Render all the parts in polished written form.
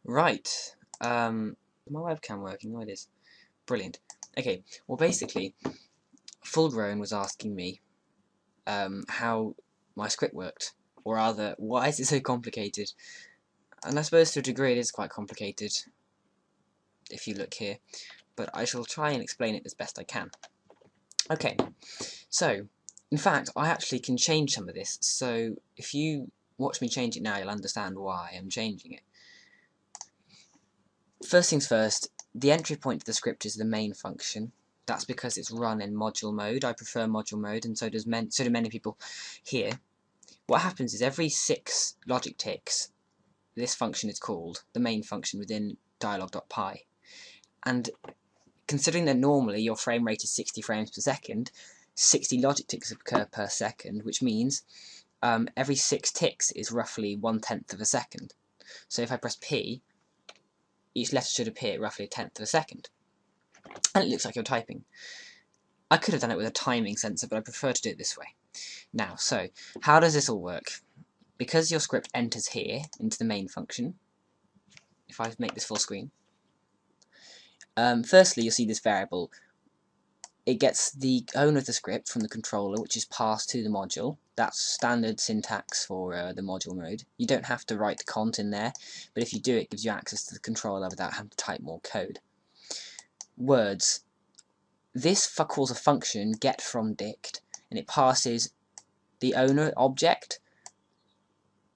Right. My webcam working? Oh, it is. Brilliant. Okay. Well, basically, fullgrown was asking me how my script worked, or rather, why is it so complicated? And I suppose to a degree it is quite complicated if you look here, but I shall try and explain it as best I can. Okay. So, in fact, I actually can change some of this. So, if you watch me change it now, you'll understand why I'm changing it. First things first, the entry point to the script is the main function. That's because it's run in module mode. I prefer module mode, and so do many people here. What happens is every 6 logic ticks, this function is called the main function within dialog.py. And considering that normally your frame rate is 60 frames per second, 60 logic ticks occur per second, which means every 6 ticks is roughly 1/10 of a second. So if I press P, each letter should appear roughly 1/10 of a second. And it looks like you're typing. I could have done it with a timing sensor, but I prefer to do it this way. Now, so, how does this all work? Because your script enters here, into the main function, if I make this full screen, firstly you'll see this variable. It gets the owner of the script from the controller, which is passed to the module. That's standard syntax for the module mode. You don't have to write cont in there, but if you do, it gives you access to the controller without having to type more code. Words. This calls a function get from dict, and it passes the owner object,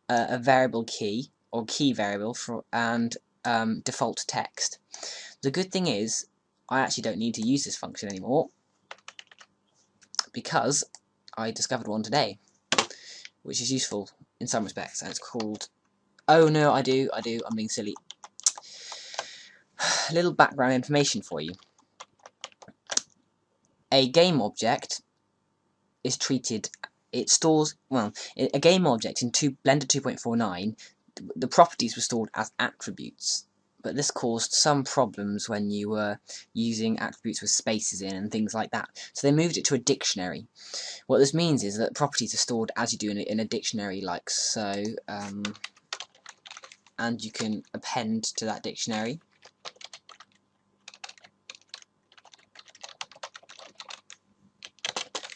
a variable key, or key variable, and default text. The good thing is, I actually don't need to use this function anymore, because I discovered one today, which is useful in some respects, and it's called, oh no, I'm being silly. A little background information for you. A game object is treated, it stores, well, a game object in Blender 2.49, the properties were stored as attributes, but this caused some problems when you were using attributes with spaces in and things like that, so they moved it to a dictionary. What this means is that properties are stored as you do in a dictionary, like so, and you can append to that dictionary.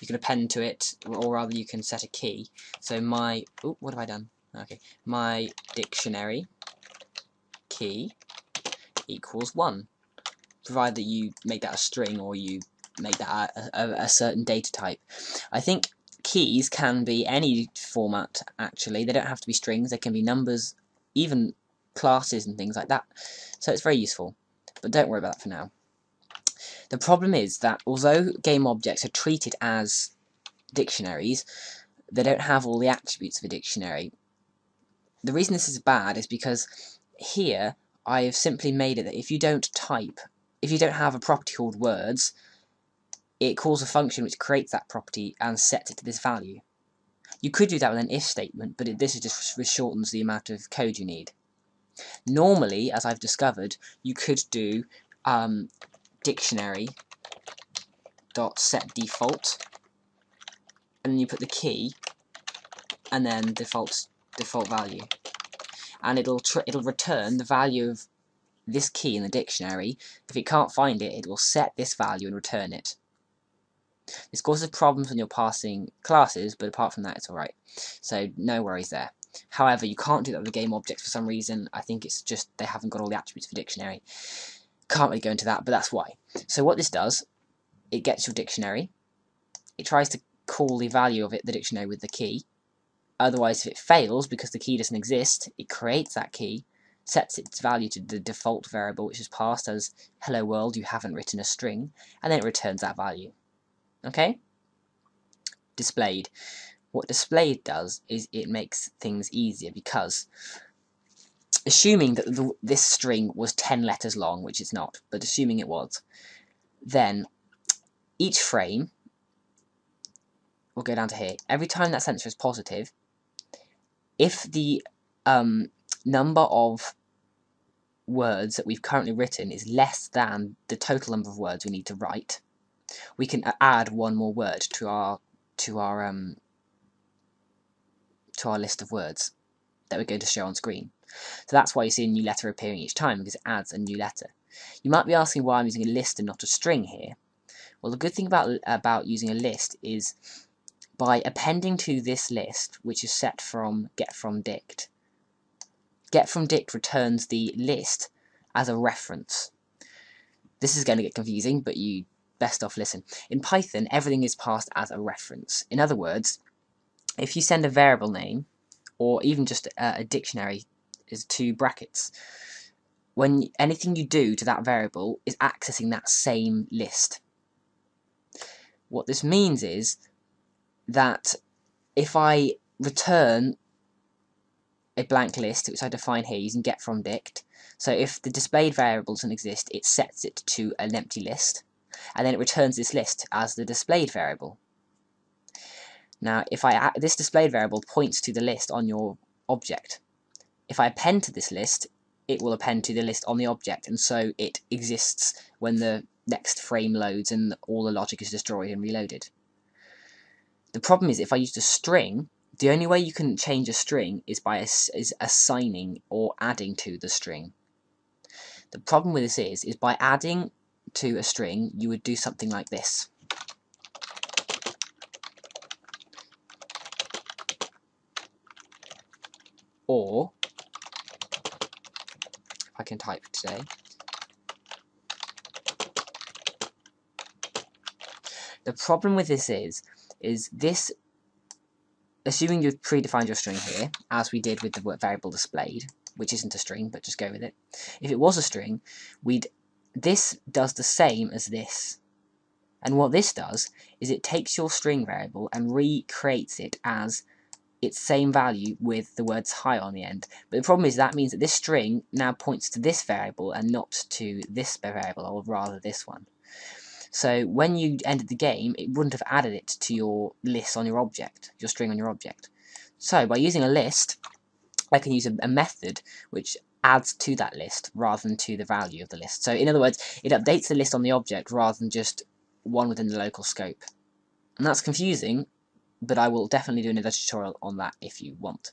You can append to it, or rather you can set a key. So my, oh, what have I done? Okay, my dictionary key equals 1, provided that you make that a string or you make that a certain data type. I think keys can be any format, actually. They don't have to be strings, they can be numbers, even classes and things like that. So it's very useful, but don't worry about that for now. The problem is that although game objects are treated as dictionaries, they don't have all the attributes of a dictionary. The reason this is bad is because here I have simply made it that if you don't have a property called words, it calls a function which creates that property and sets it to this value. You could do that with an if statement, but this just shortens the amount of code you need. Normally, as I've discovered, you could do dictionary.setDefault, and then you put the key and then default value, and it'll return the value of this key in the dictionary. If it can't find it, it will set this value and return it. This causes problems when you're passing classes, but apart from that, it's alright. So no worries there. However, you can't do that with the game objects for some reason. I think it's just they haven't got all the attributes for dictionary. Can't really go into that, but that's why. So what this does, it gets your dictionary. It tries to call the value of the dictionary with the key. Otherwise, if it fails because the key doesn't exist, it creates that key, sets its value to the default variable, which is passed as hello world, you haven't written a string, and then it returns that value. Okay? Displayed. What displayed does is it makes things easier, because assuming that this string was 10 letters long, which it's not, but assuming it was, then each frame, we'll go down to here, every time that sensor is positive, if the number of words that we've currently written is less than the total number of words we need to write, we can add one more word to our list of words. that we're going to show on screen. So that's why you see a new letter appearing each time, because it adds a new letter. You might be asking why I'm using a list and not a string here. Well, the good thing about using a list is by appending to this list, which is set from getFromDict. getFromDict returns the list as a reference. This is going to get confusing, but you best off listen. In Python, everything is passed as a reference. In other words, if you send a variable name, or even just a dictionary is to brackets, when anything you do to that variable is accessing that same list. What this means is that if I return a blank list, which I define here using getFromDict, so if the displayed variable doesn't exist, it sets it to an empty list, and then it returns this list as the displayed variable. Now, if this displayed variable points to the list on your object. If I append to this list, it will append to the list on the object, and so it exists when the next frame loads and all the logic is destroyed and reloaded. The problem is, if I used a string, the only way you can change a string is by assigning or adding to the string. The problem with this is by adding to a string, you would do something like this. Or, if I can type today, the problem with this is this, assuming you've predefined your string here, as we did with the variable displayed, which isn't a string, but just go with it. If it was a string, this does the same as this. And what this does is it takes your string variable and recreates it as its same value with the words hi on the end. But the problem is that means that this string now points to this variable and not to this variable, or rather this one. So when you ended the game, it wouldn't have added it to your list on your object, your string on your object. So by using a list, I can use a method which adds to that list rather than to the value of the list. So in other words, it updates the list on the object rather than just one within the local scope. And that's confusing, but I will definitely do another tutorial on that if you want.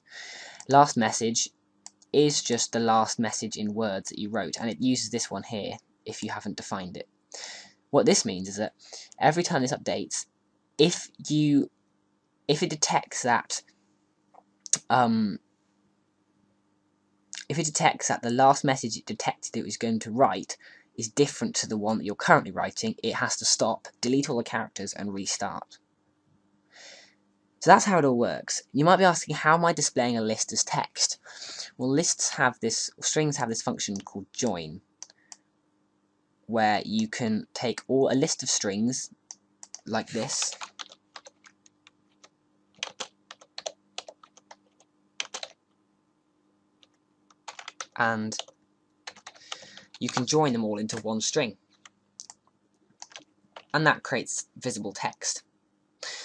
Last message is just the last message in words that you wrote, and it uses this one here if you haven't defined it. What this means is that every time this updates, if it detects that the last message it detected it was going to write is different to the one that you're currently writing, it has to stop, delete all the characters, and restart. So that's how it all works. You might be asking, how am I displaying a list as text? Well, strings have this function called join, where you can take a list of strings like this, and you can join them all into one string, and that creates visible text.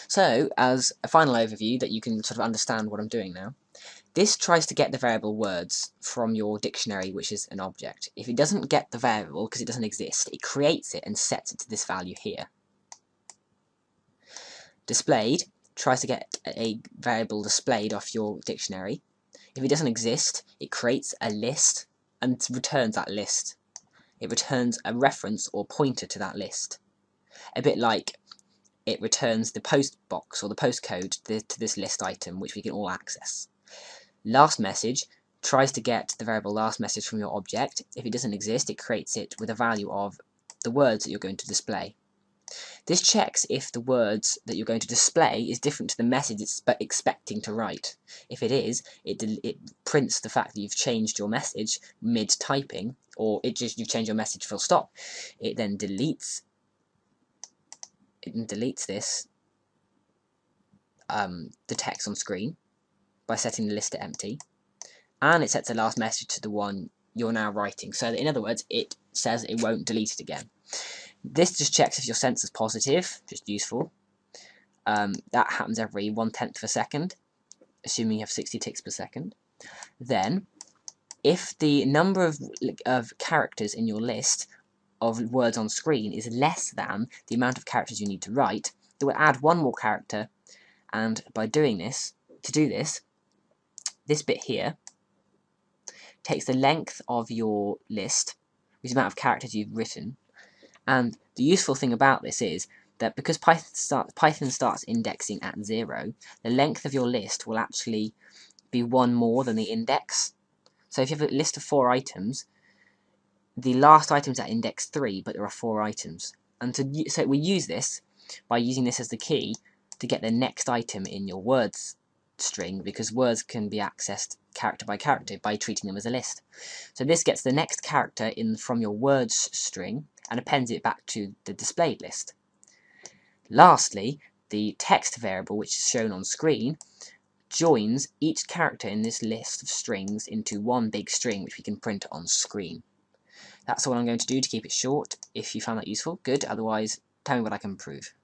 So, as a final overview that you can sort of understand what I'm doing now, this tries to get the variable words from your dictionary, which is an object. If it doesn't get the variable, because it doesn't exist, it creates it and sets it to this value here. Displayed tries to get a variable displayed off your dictionary. If it doesn't exist, it creates a list and returns that list. It returns a reference or pointer to that list. A bit like it returns the post box or the postcode to this list item, which we can all access. Last message tries to get the variable last message from your object. If it doesn't exist, it creates it with a value of the words that you're going to display. This checks if the words that you're going to display is different to the message it's expecting to write. If it is, it prints the fact that you've changed your message mid-typing, or you've changed your message full stop. It then deletes this, the text on screen, by setting the list to empty, and it sets the last message to the one you're now writing. So in other words, it says it won't delete it again. This just checks if your sensor's positive, just useful. That happens every 1/10 of a second, assuming you have 60 ticks per second. Then, if the number of characters in your list of words on screen is less than the amount of characters you need to write, it will add one more character, and by doing this, this bit here takes the length of your list, which is the amount of characters you've written, and the useful thing about this is that because Python starts indexing at 0, the length of your list will actually be one more than the index. So if you have a list of 4 items, the last item is at index 3, but there are 4 items. And so we use this by using this as the key to get the next item in your words string, because words can be accessed character by character by treating them as a list. So this gets the next character in from your words string and appends it back to the displayed list. Lastly, the text variable, which is shown on screen, joins each character in this list of strings into one big string, which we can print on screen. That's all I'm going to do to keep it short. If you found that useful, good. Otherwise, tell me what I can improve.